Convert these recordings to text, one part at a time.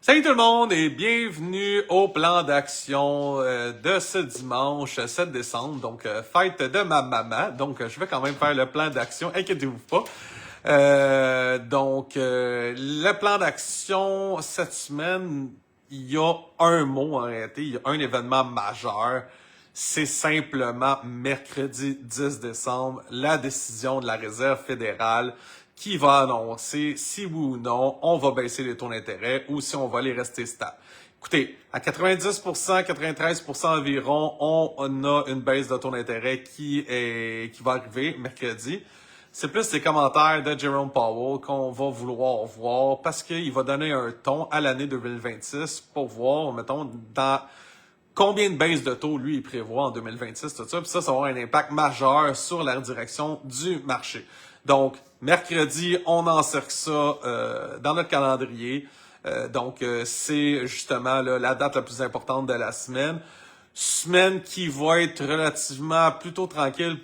Salut tout le monde et bienvenue au plan d'action de ce dimanche 7 décembre, donc fête de ma maman. Donc je vais quand même faire le plan d'action, inquiétez-vous pas. Le plan d'action cette semaine, il y a un mot en réalité, il y a un événement majeur. C'est simplement mercredi 10 décembre, la décision de la Réserve fédérale qui va annoncer si oui ou non on va baisser les taux d'intérêt ou si on va les rester stables. Écoutez, à 90%, 93% environ, on a une baisse de taux d'intérêt qui va arriver mercredi. C'est plus les commentaires de Jerome Powell qu'on va vouloir voir parce qu'il va donner un ton à l'année 2026 pour voir, mettons, dans combien de baisses de taux lui il prévoit en 2026, tout ça. Puis ça va avoir un impact majeur sur la direction du marché. Donc, mercredi, on encercle ça dans notre calendrier. C'est justement là, la date la plus importante de la semaine. Semaine qui va être relativement plutôt tranquille,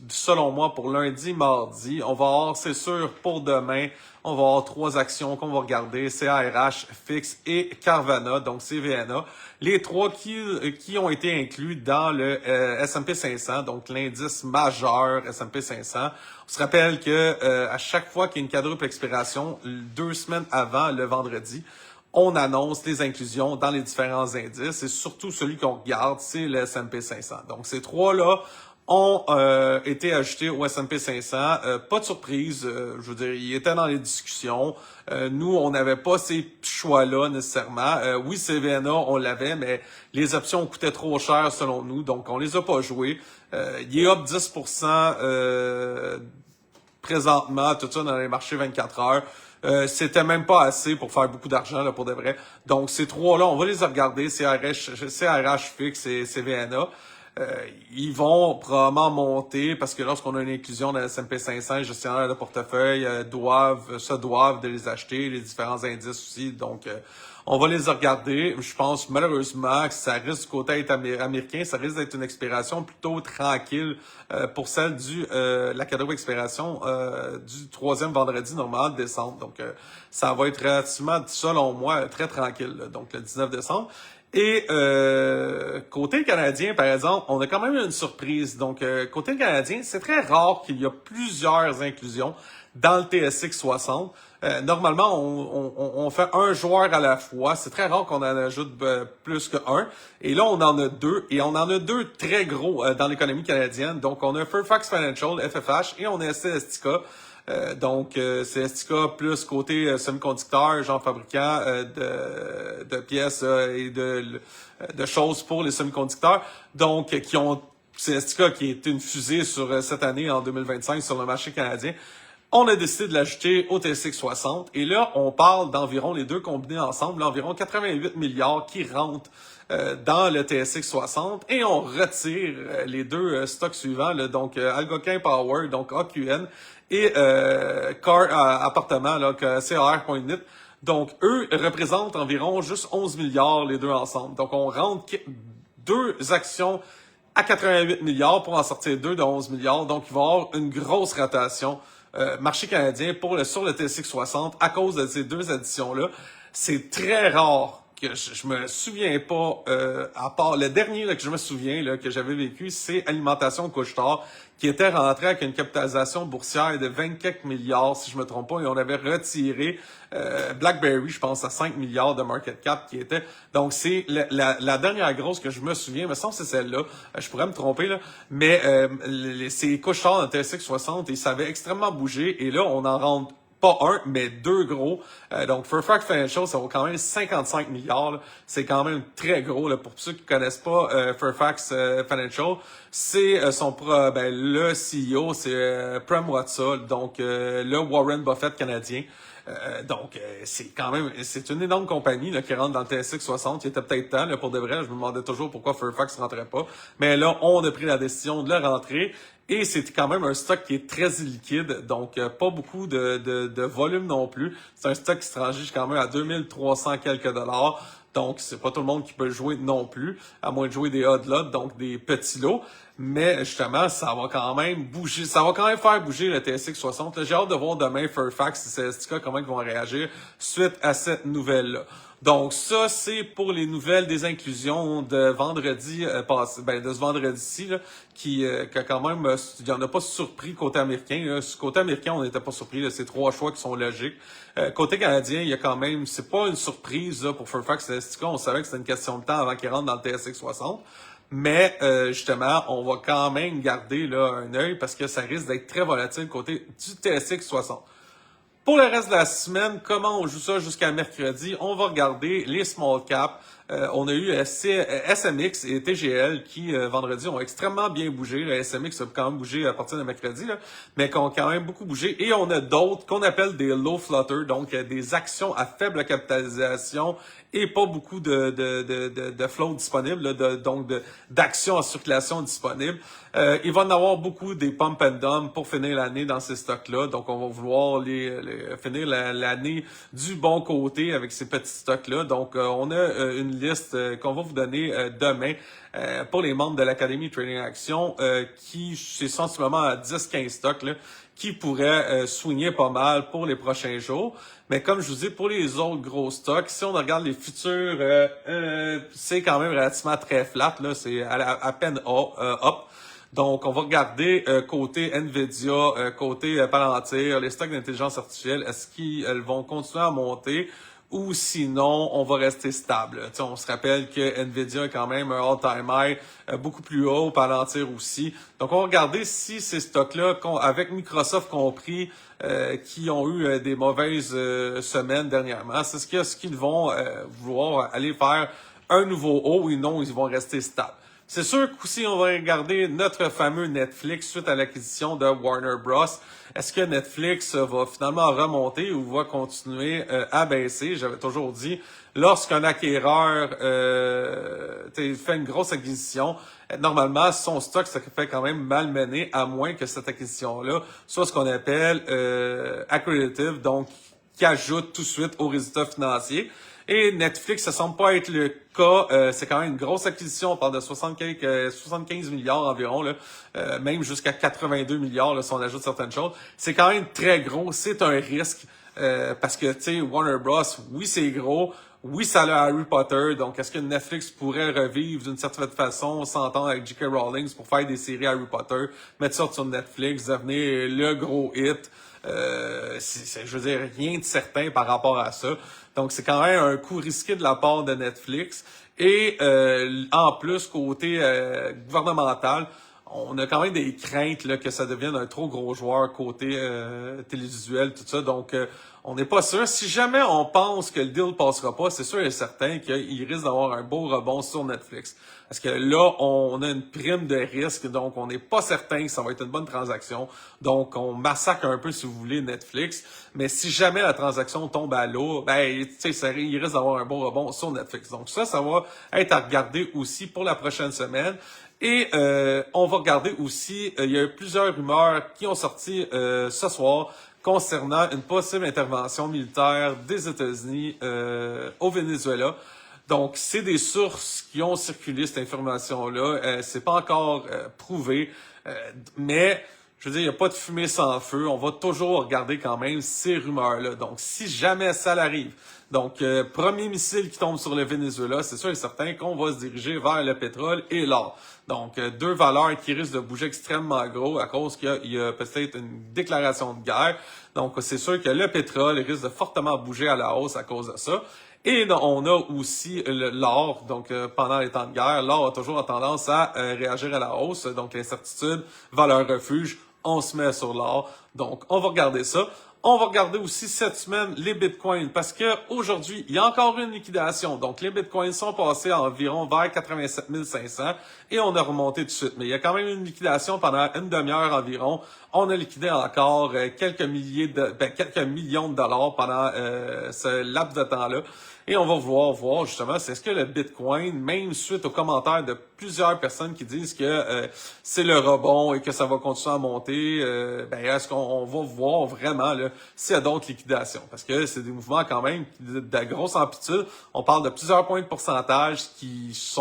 selon moi, pour lundi, mardi. On va avoir, c'est sûr, pour demain, on va avoir 3 actions qu'on va regarder, CARH, FIX et Carvana, donc CVNA. Les 3 qui ont été inclus dans le S&P 500, donc l'indice majeur S&P 500. On se rappelle que à chaque fois qu'il y a une quadruple expiration, 2 semaines avant, le vendredi, on annonce les inclusions dans les différents indices et surtout celui qu'on regarde, c'est le S&P 500. Donc ces 3-là ont été ajoutés au S&P 500. Pas de surprise, je veux dire, ils étaient dans les discussions. Nous, on n'avait pas ces choix-là nécessairement. Oui, CVNA, on l'avait, mais les options coûtaient trop cher selon nous, donc on les a pas jouées. Il est up 10% présentement, tout ça dans les marchés 24 heures. C'était même pas assez pour faire beaucoup d'argent là, pour de vrai. Donc ces 3-là, on va les regarder, CRH fixe et CVNA. Ils vont probablement monter parce que lorsqu'on a une inclusion dans le S&P 500, les gestionnaires de portefeuille doivent de les acheter, les différents indices aussi. Donc, on va les regarder. Je pense malheureusement que ça risque du côté américain, ça risque d'être une expiration plutôt tranquille pour celle la quadruple expiration du 3e vendredi normal de décembre. Donc, ça va être relativement, selon moi, très tranquille. Là. Donc, le 19 décembre. Et côté canadien, par exemple, on a quand même une surprise. Donc, côté canadien, c'est très rare qu'il y a plusieurs inclusions dans le TSX 60. Normalement, on fait un joueur à la fois. C'est très rare qu'on en ajoute plus qu'un. Et là, on en a 2. Et on en a 2 très gros dans l'économie canadienne. Donc, on a Fairfax Financial, FFH, et on a CSTK. CSTK plus côté semi-conducteurs, genre fabricant de pièces et de choses pour les semi-conducteurs. Donc, qui ont CSTK qui est une fusée sur cette année en 2025 sur le marché canadien. On a décidé de l'ajouter au TSX 60. Et là, on parle d'environ, les deux combinés ensemble, environ 88 milliards qui rentrent dans le TSX 60 et on retire les 2 stocks suivants, là, donc Algonquin Power, donc AQN et Appartement, là, CAR.net. Donc, eux représentent environ juste 11 milliards les 2 ensemble. Donc, on rentre 2 actions à 88 milliards pour en sortir 2 de 11 milliards. Donc, il va y avoir une grosse rotation marché canadien sur le TSX 60 à cause de ces 2 additions-là. C'est très rare que je me souviens pas, à part le dernier là, que je me souviens là, que j'avais vécu, c'est Alimentation Couche-Tard, qui était rentré avec une capitalisation boursière de 20 quelques milliards, si je me trompe pas, et on avait retiré BlackBerry, je pense, à 5 milliards de market cap qui était. Donc, c'est la dernière grosse que je me souviens, me semble que c'est celle-là. Je pourrais me tromper, là. Mais ces Couche-Tard dans le TSX 60, et ça avait extrêmement bougé. Et là, on en rentre pas un, mais 2 gros. Donc, Fairfax Financial, ça vaut quand même 55 milliards. C'est quand même très gros. Là. Pour ceux qui connaissent pas Fairfax Financial, c'est le CEO, c'est Prem Watsa, donc le Warren Buffett canadien. C'est une énorme compagnie là, qui rentre dans le TSX 60. Il était peut-être temps, là, pour de vrai. Je me demandais toujours pourquoi Fairfax rentrait pas. Mais là, on a pris la décision de le rentrer. Et c'est quand même un stock qui est très illiquide, donc pas beaucoup de volume non plus. C'est un stock qui se transige quand même à 2300 quelques dollars. Donc, c'est pas tout le monde qui peut jouer non plus, à moins de jouer des odd lots, donc des petits lots. Mais justement, ça va quand même bouger, ça va quand même faire bouger le TSX 60. Là, j'ai hâte de voir demain Fairfax et Celestica comment ils vont réagir suite à cette nouvelle-là. Donc ça, c'est pour les nouvelles des inclusions de vendredi passé, de ce vendredi-ci, là, qui a quand même, il n'y en a pas surpris côté américain. Là. Côté américain, on n'était pas surpris. Là, c'est 3 choix qui sont logiques. Côté canadien, il y a quand même, c'est pas une surprise là, pour Fairfax et Celestica. On savait que c'était une question de temps avant qu'ils rentrent dans le TSX 60. Mais justement, on va quand même garder là un œil parce que ça risque d'être très volatile côté du TSX 60. Pour le reste de la semaine, comment on joue ça jusqu'à mercredi? On va regarder les small caps. On a eu SMX et TGL qui, vendredi, ont extrêmement bien bougé. Le SMX a quand même bougé à partir de mercredi, là, mais qui ont quand même beaucoup bougé. Et on a d'autres qu'on appelle des low floaters, donc des actions à faible capitalisation et pas beaucoup de flow disponible, là, donc d'actions en circulation disponibles. Il va en avoir beaucoup des pump and dump pour finir l'année dans ces stocks-là. Donc, on va vouloir finir l'année du bon côté avec ces petits stocks-là. Donc, on a une liste qu'on va vous donner demain pour les membres de l'Académie Trading Action qui, c'est sensiblement à 10-15 stocks, là, qui pourraient soigner pas mal pour les prochains jours. Mais comme je vous dis, pour les autres gros stocks, si on regarde les futurs, c'est quand même relativement très flat. Là, c'est à peine up. Donc, on va regarder côté Nvidia, côté Palantir, les stocks d'intelligence artificielle, est-ce qu'ils vont continuer à monter ou sinon, on va rester stable. T'sais, on se rappelle que Nvidia est quand même un all-time high beaucoup plus haut, Palantir aussi. Donc, on va regarder si ces stocks-là, avec Microsoft compris, qui ont eu des mauvaises semaines dernièrement, c'est ce qu'ils vont vouloir aller faire un nouveau haut ou non, ils vont rester stables. C'est sûr qu'aussi, on va regarder notre fameux Netflix suite à l'acquisition de Warner Bros. Est-ce que Netflix va finalement remonter ou va continuer à baisser? J'avais toujours dit, lorsqu'un acquéreur fait une grosse acquisition, normalement, son stock se fait quand même malmener, à moins que cette acquisition-là soit ce qu'on appelle accretive, donc qui ajoute tout de suite aux résultats financiers. Et Netflix, ça semble pas être le cas. C'est quand même une grosse acquisition. On parle de 75 milliards environ, là, même jusqu'à 82 milliards là, si on ajoute certaines choses. C'est quand même très gros. C'est un risque parce que, tu sais, Warner Bros., oui, c'est gros. Oui, ça a Harry Potter. Donc, est-ce que Netflix pourrait revivre d'une certaine façon, s'entendre avec J.K. Rowling pour faire des séries Harry Potter, mettre ça sur Netflix, devenir le gros hit? Je veux dire, rien de certain par rapport à ça. Donc, c'est quand même un coup risqué de la part de Netflix. Et en plus, côté gouvernemental, on a quand même des craintes là, que ça devienne un trop gros joueur côté télévisuel, tout ça. Donc, on n'est pas sûr. Si jamais on pense que le deal passera pas, c'est sûr et certain qu'il risque d'avoir un beau rebond sur Netflix. Parce que là, on a une prime de risque, donc on n'est pas certain que ça va être une bonne transaction. Donc, on massacre un peu, si vous voulez, Netflix. Mais si jamais la transaction tombe à l'eau, ben, tu sais, il risque d'avoir un bon rebond sur Netflix. Donc ça va être à regarder aussi pour la prochaine semaine. Et on va regarder aussi, il y a eu plusieurs rumeurs qui ont sorti ce soir concernant une possible intervention militaire des États-Unis au Venezuela. Donc, c'est des sources qui ont circulé cette information-là. C'est pas encore prouvé, mais je veux dire, il n'y a pas de fumée sans feu. On va toujours regarder quand même ces rumeurs-là. Donc, si jamais ça l'arrive, donc premier missile qui tombe sur le Venezuela, c'est sûr et certain qu'on va se diriger vers le pétrole et l'or. Donc, deux valeurs qui risquent de bouger extrêmement gros à cause qu'il y a peut-être une déclaration de guerre. Donc, c'est sûr que le pétrole risque de fortement bouger à la hausse à cause de ça. Et on a aussi l'or, donc pendant les temps de guerre, l'or a toujours tendance à réagir à la hausse, donc l'incertitude, valeur refuge, on se met sur l'or. Donc, on va regarder ça. On va regarder aussi cette semaine les bitcoins parce que aujourd'hui, il y a encore une liquidation. Donc, les bitcoins sont passés à environ vers 87 500 et on a remonté tout de suite. Mais il y a quand même une liquidation pendant une demi-heure environ. On a liquidé encore quelques millions de dollars pendant ce laps de temps-là. Et on va voir justement, c'est est-ce que le Bitcoin, même suite aux commentaires de plusieurs personnes qui disent que c'est le rebond et que ça va continuer à monter, est-ce qu'on va voir vraiment là s'il y a d'autres liquidations? Parce que c'est des mouvements quand même de grosse amplitude. On parle de plusieurs points de pourcentage qui se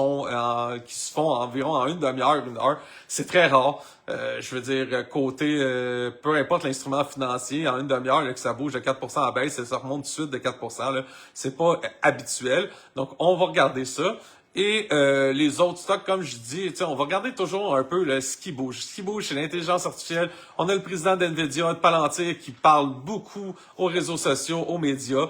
font environ en une demi-heure, une heure. C'est très rare. Je veux dire, côté, peu importe l'instrument financier, en une demi-heure, que ça bouge de 4% à baisse et ça remonte tout de suite de 4%, là, c'est pas habituel. Donc, on va regarder ça. Et les autres stocks, comme je dis, on va regarder toujours un peu ce qui bouge. Ce qui bouge, c'est l'intelligence artificielle. On a le président d'NVIDIA, de Palantir, qui parle beaucoup aux réseaux sociaux, aux médias,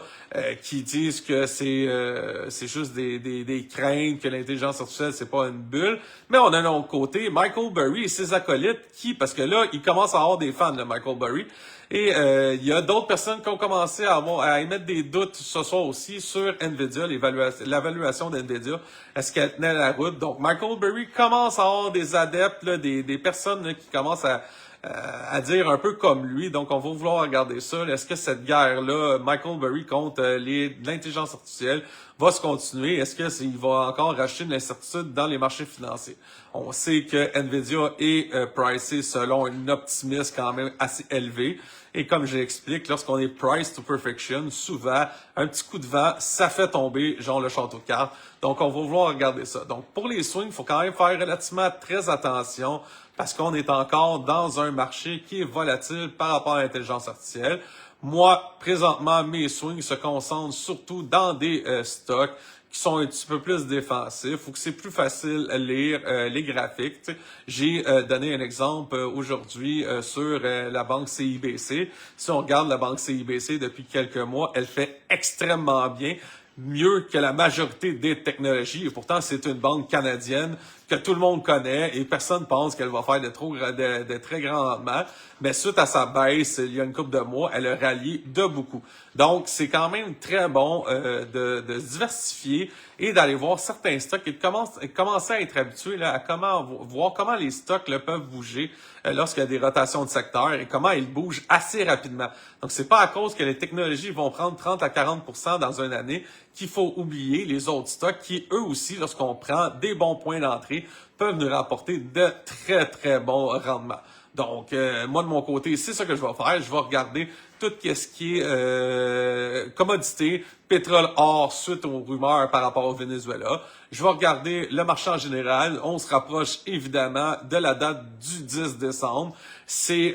qui disent que c'est juste des craintes, que l'intelligence artificielle, c'est pas une bulle. Mais on a de l'autre côté Michael Burry et ses acolytes qui, parce que là, il commence à avoir des fans de Michael Burry. Et il y a d'autres personnes qui ont commencé à émettre des doutes ce soir aussi sur NVIDIA, l'évaluation d'NVIDIA. Est-ce qu'elle tenait la route? Donc, Michael Burry commence à avoir des adeptes, là, des personnes là, qui commencent à dire un peu comme lui. Donc, on va vouloir regarder ça. Est-ce que cette guerre-là, Michael Burry contre l'intelligence artificielle, va se continuer? Est-ce qu'il va encore racheter de l'incertitude dans les marchés financiers? On sait que NVIDIA est pricé selon un optimisme quand même assez élevé. Et comme je l'explique, lorsqu'on est price to perfection, souvent, un petit coup de vent, ça fait tomber, genre le château de cartes. Donc, on va vouloir regarder ça. Donc, pour les swings, il faut quand même faire relativement très attention parce qu'on est encore dans un marché qui est volatile par rapport à l'intelligence artificielle. Moi, présentement, mes swings se concentrent surtout dans des stocks qui sont un petit peu plus défensifs ou que c'est plus facile à lire les graphiques. T'sais. J'ai donné un exemple aujourd'hui sur la banque CIBC. Si on regarde la banque CIBC depuis quelques mois, elle fait extrêmement bien, mieux que la majorité des technologies. Et pourtant, c'est une banque canadienne que tout le monde connaît et personne pense qu'elle va faire de très grands rendements. Mais suite à sa baisse, il y a une couple de mois, elle a rallié de beaucoup. Donc, c'est quand même très bon de se diversifier et d'aller voir certains stocks et de commencer à être habitué là, à voir comment les stocks là, peuvent bouger lorsqu'il y a des rotations de secteur et comment ils bougent assez rapidement. Donc, c'est pas à cause que les technologies vont prendre 30 à 40% dans une année qu'il faut oublier les autres stocks qui, eux aussi, lorsqu'on prend des bons points d'entrée, peuvent nous rapporter de très, très bons rendements. Donc, moi, de mon côté, c'est ça que je vais faire. Je vais regarder tout ce qui est commodité, pétrole, or, suite aux rumeurs par rapport au Venezuela. Je vais regarder le marché en général. On se rapproche évidemment de la date du 10 décembre. C'est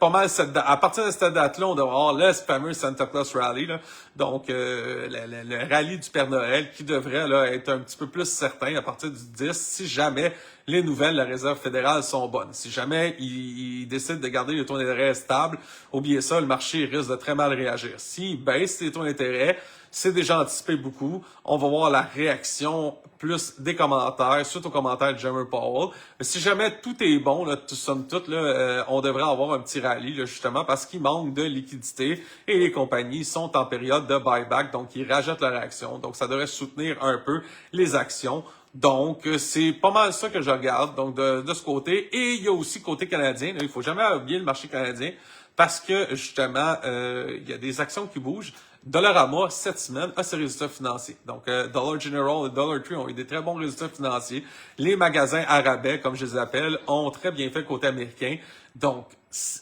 pas mal à partir de cette date-là, on devrait avoir le fameux Santa Claus Rally. Là. Donc, le rallye du Père Noël qui devrait là, être un petit peu plus certain à partir du 10 si jamais les nouvelles de la Réserve fédérale sont bonnes. Si jamais ils décident de garder les taux d'intérêt stables, oubliez ça, le marché risque de très mal réagir. S'ils baissent les taux d'intérêt, c'est déjà anticipé beaucoup. On va voir la réaction plus des commentaires, suite aux commentaires de Jerome Powell. Mais si jamais tout est bon, là, somme toute, là, on devrait avoir un petit rallye, là, justement, parce qu'il manque de liquidité et les compagnies sont en période de buyback, donc ils rajoutent leur action. Donc, ça devrait soutenir un peu les actions. Donc, c'est pas mal ça que je regarde, donc de ce côté. Et il y a aussi côté canadien, là, il faut jamais oublier le marché canadien, parce que, justement, il y a des actions qui bougent. Dollarama, cette semaine, a ses résultats financiers. Donc, Dollar General et Dollar Tree ont eu des très bons résultats financiers. Les magasins à rabais, comme je les appelle, ont très bien fait côté américain. Donc,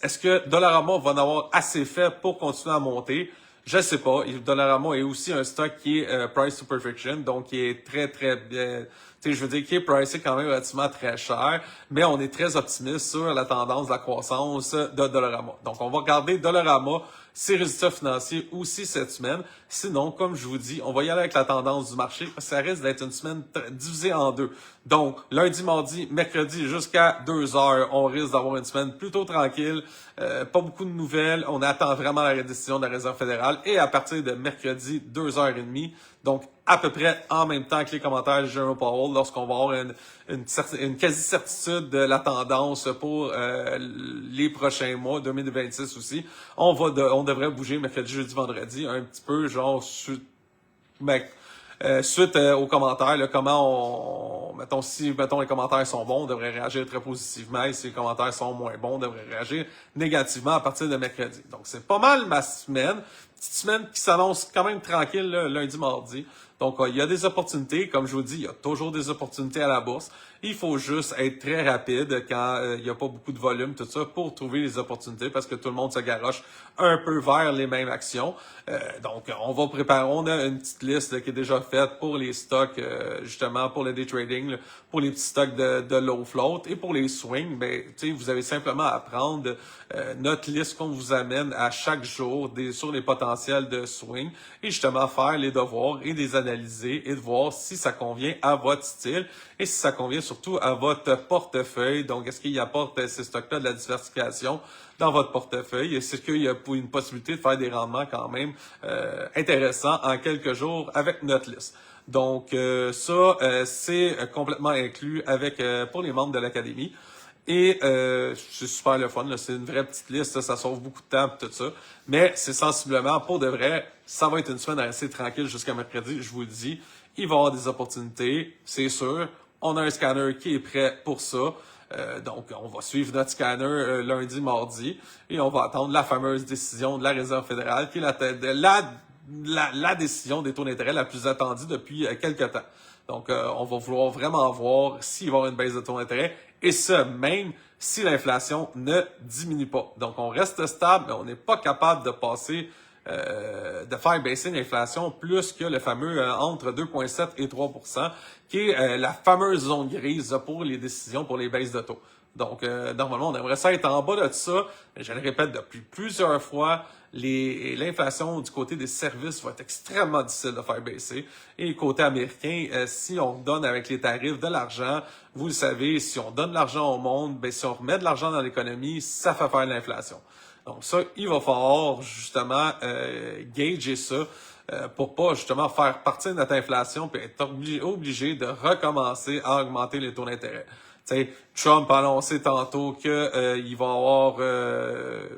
est-ce que Dollarama va en avoir assez fait pour continuer à monter? Je sais pas. Dollarama est aussi un stock qui est price to perfection, donc qui est très, très bien. Je veux dire, qui est pricé quand même relativement très cher, mais on est très optimiste sur la tendance de la croissance de Dollarama. Donc, on va regarder Dollarama, ses résultats financiers aussi cette semaine. Sinon, comme je vous dis, on va y aller avec la tendance du marché, parce que ça risque d'être une semaine divisée en deux. Donc, lundi, mardi, mercredi, jusqu'à 2 heures, on risque d'avoir une semaine plutôt tranquille. Pas beaucoup de nouvelles. On attend vraiment la décision de la Réserve fédérale. Et à partir de mercredi, 2h30, donc à peu près en même temps que les commentaires de Jerome Powell, lorsqu'on va avoir une quasi-certitude de la tendance pour les prochains mois, 2026 aussi, on devrait bouger mercredi, jeudi, vendredi, un petit peu genre Suite aux commentaires, là, mettons, si les commentaires sont bons, on devrait réagir très positivement, et si les commentaires sont moins bons, on devrait réagir négativement à partir de mercredi. Donc, c'est pas mal ma semaine. Petite semaine qui s'annonce quand même tranquille, là, lundi, mardi. Donc, il y a des opportunités. Comme je vous dis, il y a toujours des opportunités à la bourse. Il faut juste être très rapide quand il n'y a pas beaucoup de volume, tout ça, pour trouver les opportunités parce que tout le monde se garoche un peu vers les mêmes actions. Donc, on a une petite liste là, qui est déjà faite pour les stocks, justement, pour le day trading, là, pour les petits stocks de low float et pour les swings, ben, tu sais, vous avez simplement à prendre notre liste qu'on vous amène à chaque jour sur les potentiels de swing et justement faire les devoirs et les analyser et de voir si ça convient à votre style et si ça convient surtout à votre portefeuille. Donc, est-ce qu'il apporte ces stocks-là de la diversification dans votre portefeuille? Est-ce qu'il y a une possibilité de faire des rendements quand même intéressants en quelques jours avec notre liste? Donc, c'est complètement inclus avec pour les membres de l'Académie. Et c'est super le fun, là. C'est une vraie petite liste, ça sauve beaucoup de temps et tout ça. Mais c'est sensiblement, pour de vrai, ça va être une semaine assez tranquille jusqu'à mercredi, je vous le dis. Il va y avoir des opportunités, c'est sûr. On a un scanner qui est prêt pour ça. Donc, on va suivre notre scanner lundi, mardi, et on va attendre la fameuse décision de la Réserve fédérale, qui est la décision des taux d'intérêt la plus attendue depuis quelques temps. Donc, on va vouloir vraiment voir s'il va y avoir une baisse de taux d'intérêt, et ce, même si l'inflation ne diminue pas. Donc, on reste stable, mais on n'est pas capable de passer, de faire baisser l'inflation plus que le fameux entre 2,7 et 3 qui est la fameuse zone grise pour les décisions pour les baisses de taux. Donc, normalement, on aimerait ça être en bas de ça. Je le répète depuis plusieurs fois, l'inflation du côté des services va être extrêmement difficile de faire baisser. Et côté américain, si on donne avec les tarifs de l'argent, vous le savez, si on donne de l'argent au monde, ben si on remet de l'argent dans l'économie, ça fait faire l'inflation. Donc ça, il va falloir justement gager ça pour pas justement faire partir notre inflation puis être obligé de recommencer à augmenter les taux d'intérêt. T'sais, Trump a annoncé tantôt que il va y avoir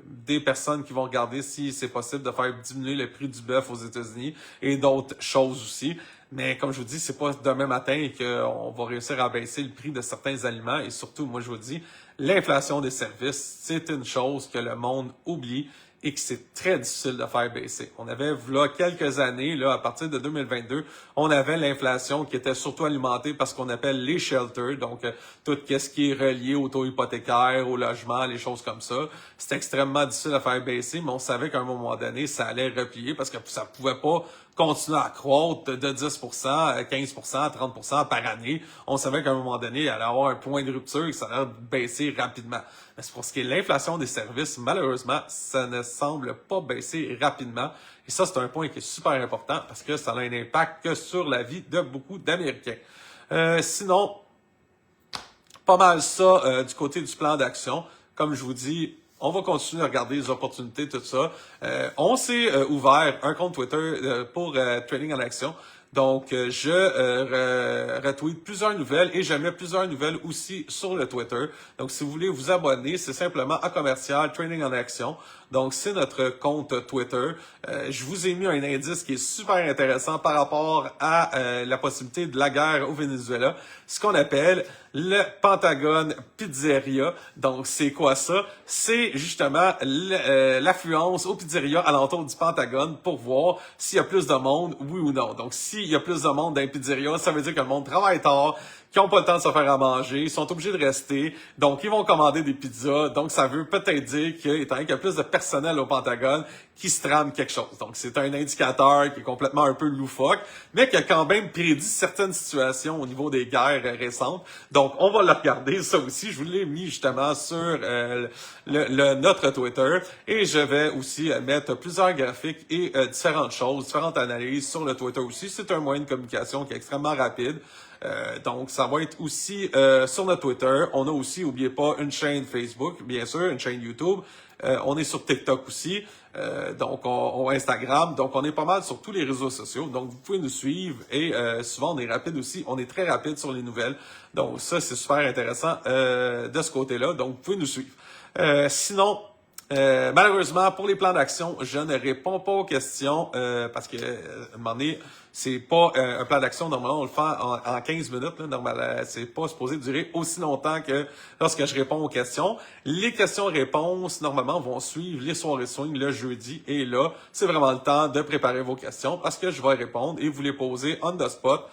des personnes qui vont regarder si c'est possible de faire diminuer le prix du bœuf aux États-Unis et d'autres choses aussi. Mais comme je vous dis, c'est pas demain matin qu'on va réussir à baisser le prix de certains aliments. Et surtout, moi je vous dis, l'inflation des services, c'est une chose que le monde oublie et que c'est très difficile de faire baisser. On avait, là, quelques années, là, à partir de 2022, on avait l'inflation qui était surtout alimentée par ce qu'on appelle les shelters, donc tout ce qui est relié au taux hypothécaire, au logement, les choses comme ça. C'était extrêmement difficile à faire baisser, mais on savait qu'à un moment donné, ça allait replier parce que ça pouvait pas continuer à croître de 10%, 15%, 30% par année. On savait qu'à un moment donné, il allait avoir un point de rupture et que ça allait baisser rapidement. Mais c'est pour ce qui est de l'inflation des services, malheureusement, ça ne semble pas baisser rapidement. Et ça, c'est un point qui est super important parce que ça a un impact que sur la vie de beaucoup d'Américains. Sinon, pas mal ça du côté du plan d'action. Comme je vous dis, on va continuer à regarder les opportunités, tout ça. On s'est ouvert un compte Twitter pour Trading en Action. Donc, je retweet plusieurs nouvelles et je mets plusieurs nouvelles aussi sur le Twitter. Donc, si vous voulez vous abonner, c'est simplement à commercial Trading en Action. Donc, c'est notre compte Twitter. Je vous ai mis un indice qui est super intéressant par rapport à la possibilité de la guerre au Venezuela, ce qu'on appelle le Pentagone Pizzeria. Donc, c'est quoi ça? C'est justement l'affluence aux pizzerias alentour du Pentagone pour voir s'il y a plus de monde, oui ou non. Donc, s'il y a plus de monde dans les pizzerias, ça veut dire que le monde travaille tard, qui n'ont pas le temps de se faire à manger, ils sont obligés de rester, donc ils vont commander des pizzas, donc ça veut peut-être dire qu'il y a plus de personnel au Pentagone qui se trame quelque chose. Donc c'est un indicateur qui est complètement un peu loufoque, mais qui a quand même prédit certaines situations au niveau des guerres récentes. Donc on va le regarder, ça aussi, je vous l'ai mis justement sur notre Twitter, et je vais aussi mettre plusieurs graphiques et différentes choses, différentes analyses sur le Twitter aussi. C'est un moyen de communication qui est extrêmement rapide. Donc, ça va être aussi sur notre Twitter. On a aussi, n'oubliez pas, une chaîne Facebook, bien sûr, une chaîne YouTube. On est sur TikTok aussi, donc on Instagram. Donc, on est pas mal sur tous les réseaux sociaux. Donc, vous pouvez nous suivre et souvent, on est rapide aussi. On est très rapide sur les nouvelles. Donc, ça, c'est super intéressant de ce côté-là. Donc, vous pouvez nous suivre. Sinon, Malheureusement, pour les plans d'action, je ne réponds pas aux questions parce que, à un moment donné, c'est pas un plan d'action. Normalement, on le fait en 15 minutes. Là, normalement, c'est pas supposé durer aussi longtemps que lorsque je réponds aux questions. Les questions-réponses, normalement, vont suivre les soirées swing le jeudi. Et là, c'est vraiment le temps de préparer vos questions parce que je vais répondre et vous les poser on the spot.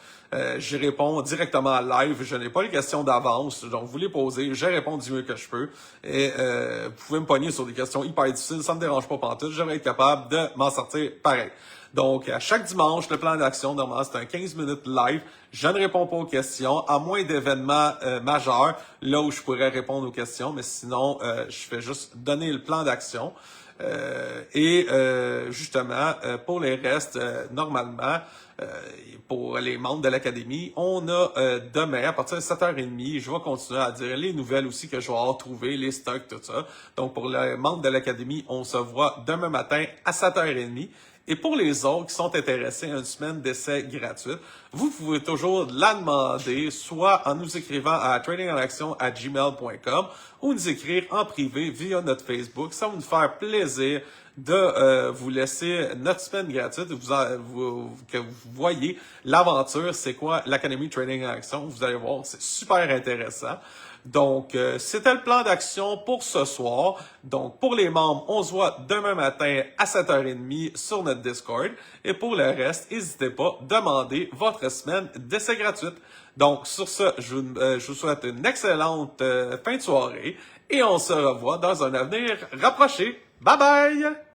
J'y réponds directement en live. Je n'ai pas les questions d'avance. Donc, vous les posez. Je réponds du mieux que je peux. Et vous pouvez me pogner sur des questions hyper difficiles. Ça me dérange pas pantoute. Je vais être capable de m'en sortir pareil. Donc, à chaque dimanche, le plan d'action, normalement, c'est un 15 minutes live. Je ne réponds pas aux questions, à moins d'événements majeurs, là où je pourrais répondre aux questions. Mais sinon, je fais juste donner le plan d'action. Justement, pour les restes, normalement, pour les membres de l'Académie, on a demain, à partir de 7h30, je vais continuer à dire les nouvelles aussi que je vais avoir trouvées, les stocks, tout ça. Donc, pour les membres de l'Académie, on se voit demain matin à 7h30. Et pour les autres qui sont intéressés à une semaine d'essai gratuite, vous pouvez toujours la demander, soit en nous écrivant à tradingenaction@gmail.com ou nous écrire en privé via notre Facebook. Ça va nous faire plaisir de vous laisser notre semaine gratuite, que vous voyez l'aventure, c'est quoi l'Académie Trading en Action. Vous allez voir, c'est super intéressant. Donc, c'était le plan d'action pour ce soir. Donc, pour les membres, on se voit demain matin à 7h30 sur notre Discord. Et pour le reste, n'hésitez pas, demandez votre semaine d'essai gratuite. Donc, sur ce, je vous souhaite une excellente fin de soirée et on se revoit dans un avenir rapproché. Bye bye!